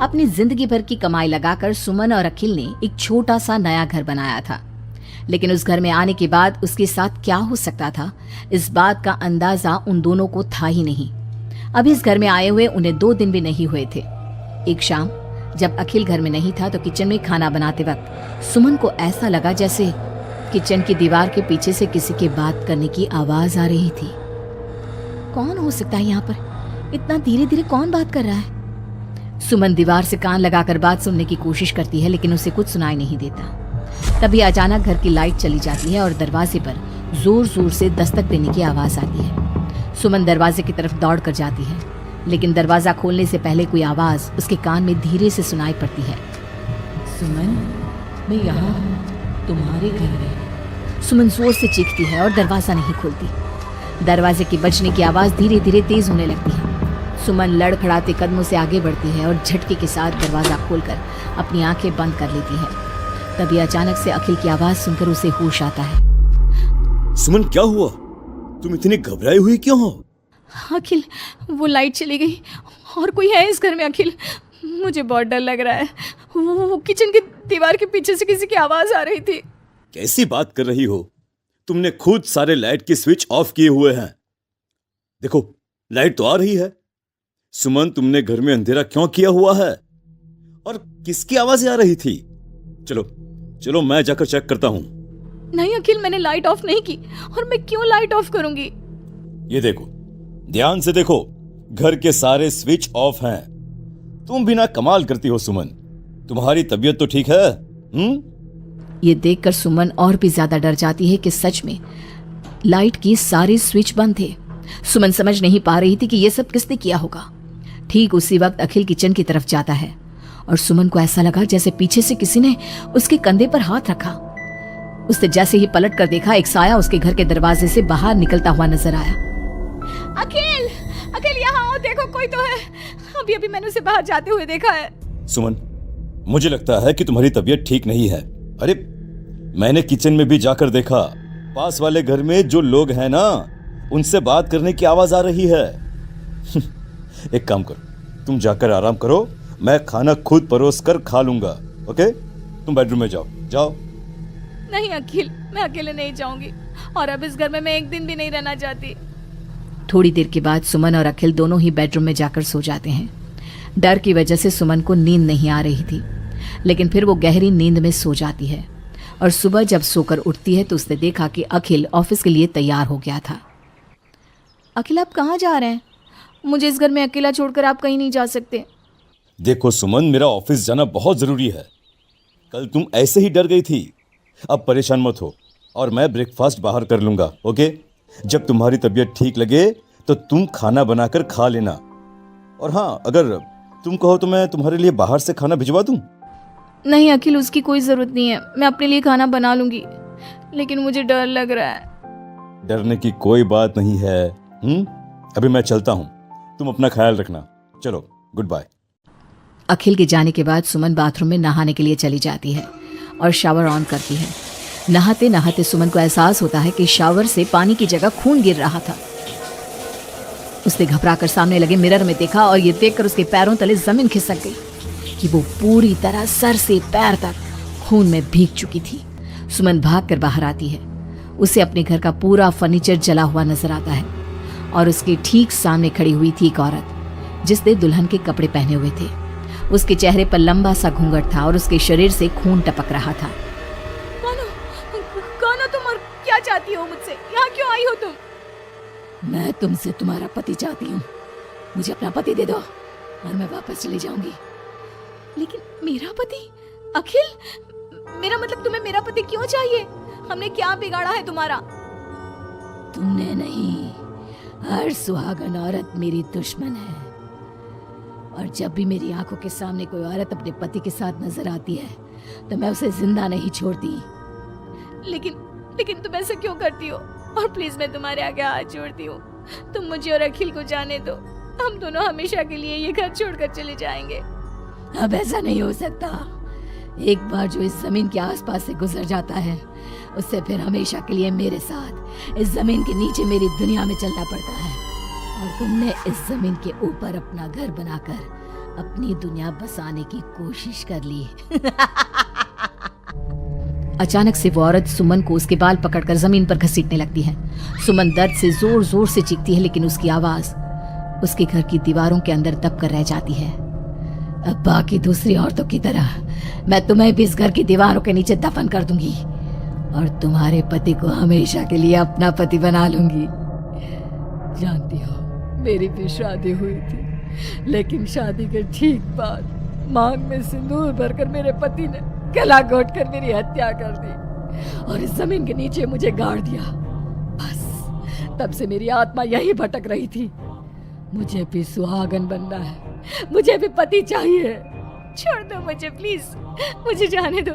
अपनी जिंदगी भर की कमाई लगाकर सुमन और अखिल ने एक छोटा सा नया घर बनाया था, लेकिन उस घर में आने के बाद उसके साथ क्या हो सकता था, इस बात का अंदाजा उन दोनों को था ही नहीं। अभी इस घर में आए हुए उन्हें 2 दिन भी नहीं हुए थे। एक शाम जब अखिल घर में नहीं था तो किचन में खाना बनाते वक्त सुमन को ऐसा लगा जैसे किचन की दीवार के पीछे से किसी के बात करने की आवाज आ रही थी। कौन हो सकता है यहाँ पर? इतना धीरे धीरे कौन बात कर रहा है? सुमन दीवार से कान लगाकर बात सुनने की कोशिश करती है, लेकिन उसे कुछ सुनाई नहीं देता। तभी अचानक घर की लाइट चली जाती है और दरवाजे पर जोर जोर से दस्तक देने की आवाज आती है। सुमन दरवाजे की तरफ दौड़ कर जाती है, लेकिन दरवाजा खोलने से पहले कोई आवाज उसके कान में धीरे से सुनाई पड़ती है। सुमन, मैं यहाँ हूँ, तुम्हारे घर में। सुमन जोर से चीखती है और दरवाजा नहीं खोलती। दरवाजे की बजने की आवाज धीरे धीरे तेज होने लगती है। सुमन लड़खड़ाते कदमों से आगे बढ़ती है और झटके के साथ दरवाजा खोलकर अपनी आंखें बंद कर लेती है। तभी अचानक से अखिल की आवाज सुनकर उसे होश आता है। सुमन, क्या हुआ? तुम इतनी घबराई हुई क्यों हो? अखिल, वो लाइट चली गई और कोई है इस घर में। अखिल, मुझे बहुत डर लग रहा है। वो किचन की दीवार के पीछे से किसी की आवाज आ रही थी। कैसी बात कर रही हो? तुमने खुद सारे लाइट के स्विच ऑफ किए हुए हैं। देखो, लाइट तो आ रही है। सुमन, तुमने घर में अंधेरा क्यों किया हुआ है? और किसकी आवाजें आ रही थी? चलो चलो, मैं जाकर चेक करता हूं। नहीं अखिल, मैंने लाइट ऑफ नहीं की। और मैं क्यों लाइट ऑफ करूंगी? ये देखो, ध्यान से देखो, घर के सारे स्विच ऑफ हैं। तुम भी ना कमाल करती हो सुमन। तुम्हारी तबीयत तो ठीक है? ये देखकर सुमन और भी ज्यादा डर जाती है कि सच में लाइट की सारे स्विच बंद थे। सुमन समझ नहीं पा रही थी कि ये सब किसने किया होगा। ठीक उसी वक्त अखिल किचन की तरफ जाता है और सुमन को ऐसा लगा जैसे पीछे से किसी ने उसके कंधे पर हाथ रखा। उसने जैसे ही पलट कर देखा, एक साया उसके घर के दरवाजे से बाहर निकलता हुआ नजर आया। अखिल, अखिल यहाँ आओ, देखो कोई तो है। अभी अभी मैंने उसे बाहर जाते हुए देखा है। सुमन, मुझे लगता है कि तुम्हारी तबीयत ठीक नहीं है। अरे, मैंने किचन में भी जाकर देखा। पास वाले घर में जो लोग हैं ना, उनसे बात करने की आवाज आ रही है। एक काम करो, तुम जाकर आराम करो, मैं खाना खुद परोस कर खा लूंगा। ओके, तुम बेडरूम में जाओ जाओ। नहीं अखिल, मैं अकेले नहीं जाऊंगी और अब इस घर में मैं एक दिन भी नहीं रहना चाहती। थोड़ी देर के बाद सुमन और अखिल दोनों ही बेडरूम में जाकर सो जाते हैं। डर की वजह से सुमन को नींद नहीं आ रही थी, लेकिन फिर वो गहरी नींद में सो जाती है और सुबह जब सोकर उठती है तो उसने देखा कि अखिल ऑफिस के लिए तैयार हो गया था। अखिल, आप कहाँ जा रहे हैं? मुझे इस घर में अकेला छोड़कर आप कहीं नहीं जा सकते। देखो सुमन, मेरा ऑफिस जाना बहुत जरूरी है। कल तुम ऐसे ही डर गई थी। अब परेशान मत हो और मैं ब्रेकफास्ट बाहर कर लूंगा। ओके, जब तुम्हारी तबीयत ठीक लगे तो तुम खाना बनाकर खा लेना। और हाँ, अगर तुम कहो तो मैं तुम्हारे लिए बाहर से खाना भिजवा दूं। नहीं अखिल, उसकी कोई जरूरत नहीं है। मैं अपने लिए खाना बना लूंगी, लेकिन मुझे डर लग रहा है। डरने की कोई बात नहीं है। अभी मैं चलता हूं, तुम अपना ख्याल रखना। चलो, गुड बाय। अखिल के जाने के बाद सुमन बाथरूम में नहाने के लिए चली जाती है और शावर ऑन करती है। नहाते नहाते सुमन को एहसास होता है कि शावर से पानी की जगह खून गिर रहा था। उसने घबराकर सामने लगे मिरर में देखा और ये देखकर उसके पैरों तले जमीन खिसक गई कि वो पूरी तरह सर से पैर तक खून में भीग चुकी थी। सुमन भागकर बाहर आती है। उसे अपने घर का पूरा फर्नीचर जला हुआ नजर आता है और उसके ठीक सामने खड़ी हुई थी एक औरत जिसने दुल्हन के कपड़े पहने हुए थे। उसके चेहरे पर लंबा सा घूंघट था और उसके शरीर से खून टपक रहा था। कौन हो तुम और क्या चाहती हो मुझसे? यहाँ क्यों आई हो तुम? मैं तुमसे तुम्हारा पति चाहती हूँ। मुझे अपना पति दे दो और मैं वापस चली जाऊंगी। लेकिन मेरा पति? अखिल, मेरा मतलब तुम्हें मेरा पति क्यों चाहिए? हमने क्या बिगाड़ा है तुम्हारा? तुमने नहीं, हर सुहागन औरत मेरी दुश्मन है और जब भी मेरी आंखों के सामने कोई औरत अपने पति के साथ नजर आती है तो मैं उसे जिंदा नहीं छोड़ती। लेकिन तुम ऐसा क्यों करती हो? और प्लीज मैं तुम्हारे आगे हाथ जोड़ती हूँ, तुम मुझे और अखिल को जाने दो। हम दोनों हमेशा के लिए ये घर छोड़कर चले जाएंगे। अब ऐसा नहीं हो सकता। एक बार जो इस जमीन के आसपास से गुजर जाता है उससे फिर हमेशा के लिए मेरे साथ इस जमीन के नीचे मेरी दुनिया में चलना पड़ता है। और तुमने इस जमीन के ऊपर अपना घर बनाकर अपनी दुनिया बसाने की कोशिश कर ली। अचानक से वो औरत सुमन को उसके बाल पकड़कर जमीन पर घसीटने लगती है। सुमन दर्द से जोर जोर से चीखती है, लेकिन उसकी आवाज उसके घर की दीवारों के अंदर दब कर रह जाती है। अब बाकी दूसरी औरतों की तरह मैं तुम्हें भी इस घर की दीवारों के नीचे दफन कर दूंगी और तुम्हारे पति को हमेशा के लिए अपना पति बना लूंगी। जानती हो, मेरी भी शादी हुई थी, लेकिन शादी के ठीक बाद मांग में सिंदूर भरकर मेरे पति ने गला घोटकर मेरी हत्या कर दी और इस जमीन के नीचे मुझे गाड़ दिया। बस तब से मेरी आत्मा यही भटक रही थी। मुझे भी सुहागन बनना है, मुझे भी पति चाहिए। छोड़ दो मुझे प्लीज, मुझे जाने दो।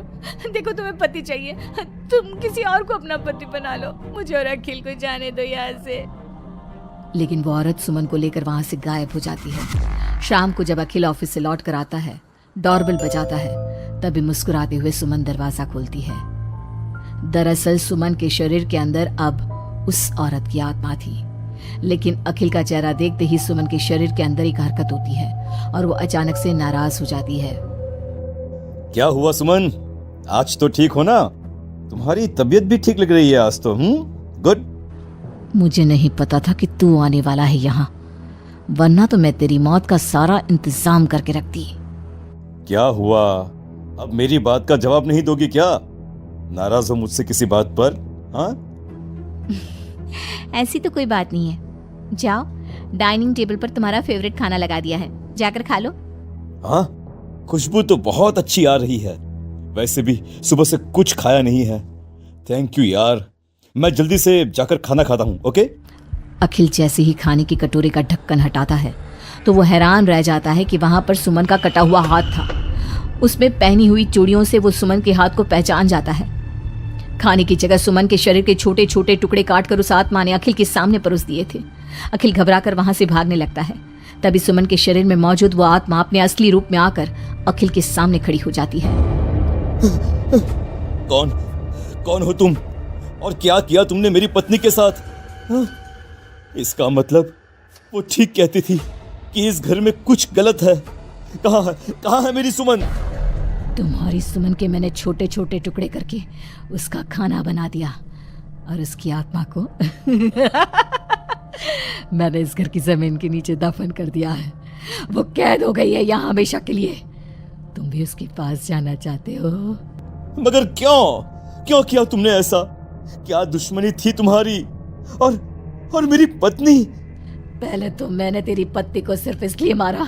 देखो तुम्हें पति चाहिए, तुम किसी और को अपना पति बना लो। मुझे और अखिल को जाने दो यहाँ से। लेकिन वो औरत सुमन को लेकर वहां से गायब हो जाती है। शाम को जब अखिल ऑफिस से लौट कर आता है, डोरबेल बजाता है, तभी मुस्कुराते हुए सुमन दरवाजा खोलती है। दरअसल सुमन के शरीर के अंदर अब उस औरत की आत्मा थी, लेकिन अखिल का चेहरा देखते ही सुमन के शरीर के अंदर एक हरकत होती है और वो अचानक से नाराज हो जाती है। क्या हुआ सुमन, आज तो ठीक हो ना? तुम्हारी तबीयत भी ठीक लग रही है आज तो। गुड। मुझे नहीं पता था कि तू आने वाला है यहाँ, वरना तो मैं तेरी मौत का सारा इंतजाम करके रखती। क्या हुआ? अब मेरी बात का जवाब नहीं दोगी क्या? नाराज हो मुझसे किसी बात पर? हाँ, ऐसी तो कोई बात नहीं है। जाओ, डाइनिंग टेबल पर तुम्हारा फेवरेट खाना लगा दिया है, जाकर खा लो। हाँ, खुशबू तो बहुत अच्छी आ रही है। वैसे भी सुबह से कुछ खाया नहीं है। थैंक यू यार, मैं जल्दी से जाकर खाना खाता हूँ। ओके। अखिल जैसे ही खाने की कटोरे का ढक्कन हटाता है तो वो हैरान रह जाता है कि वहां पर सुमन का कटा हुआ हाथ था। उसमें पहनी हुई चूड़ियों से वो सुमन के हाथ को पहचान जाता है। खाने की जगह सुमन के शरीर के छोटे छोटे टुकड़े काटकर उस आत्मा ने अखिल के सामने परोस दिए थे। अखिल घबराकर वहां से भागने लगता है। तभी सुमन के शरीर में मौजूद वो आत्मा अपने असली रूप में आकर अखिल के सामने खड़ी हो जाती है। कौन हो तुम और क्या किया तुमने मेरी पत्नी के साथ? इसका मतलब वो ठीक कहती थी कि इस घर में कुछ गलत है। कहाँ है मेरी सुमन? तुम्हारी सुमन के मैंने छोटे छोटे टुकड़े करके उसका खाना बना दिया और उसकी आत्मा को मैंने इस घर की जमीन के नीचे दफन कर दिया है। वो कैद हो गई है यहाँ हमेशा के लिए। तुम भी उसके पास जाना चाहते हो? मगर क्यों किया तुमने ऐसा? क्या दुश्मनी थी तुम्हारी और मेरी पत्नी? पहले तो मैंने तेरी पत्नी को सिर्फ इसलिए मारा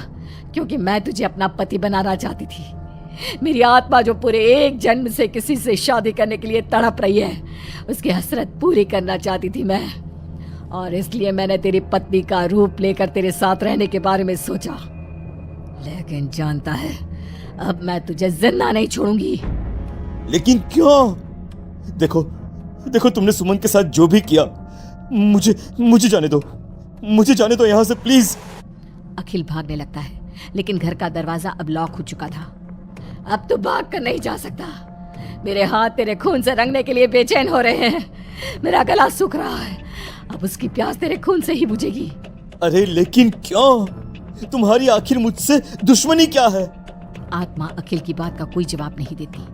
क्योंकि मैं तुझे अपना पति बनाना चाहती थी। मेरी आत्मा जो पूरे एक जन्म से किसी से शादी करने के लिए तड़प रही है, उसकी हसरत पूरी करना चाहती थी मैं, और इसलिए मैंने तेरी पत्नी का रूप लेकर तेरे साथ रहने के बारे में सोचा। लेकिन जानता है, अब मैं तुझे जिंदा नहीं छोड़ूंगी। लेकिन क्यों? देखो तुमने सुमन के साथ जो भी किया, मुझे जाने दो यहाँ से प्लीज। अखिल भागने लगता है, लेकिन घर का दरवाजा अब लॉक हो चुका था। अब तो भाग कर नहीं जा सकता। मेरे हाथ तेरे खून से रंगने के लिए बेचैन हो रहे हैं। मेरा गला सूख रहा है, अब उसकी प्यास तेरे खून से ही बुझेगी। अरे लेकिन क्यों? तुम्हारी आखिर मुझसे दुश्मनी क्या है? आत्मा अखिल की बात का कोई जवाब नहीं देती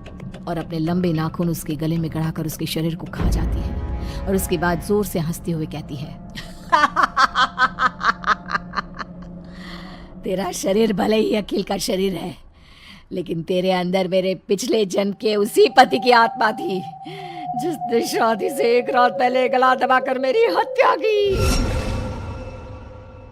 और अपने लंबे नाखून उसके गले में गड़ाकर उसके शरीर को खा जाती है और उसके बाद जोर से हंसते हुए कहती है, तेरा शरीर भले ही अखिल का शरीर है, लेकिन तेरे अंदर मेरे पिछले जन्म के उसी पति की आत्मा थी जिसने शादी से एक रात पहले गला दबाकर मेरी हत्या की।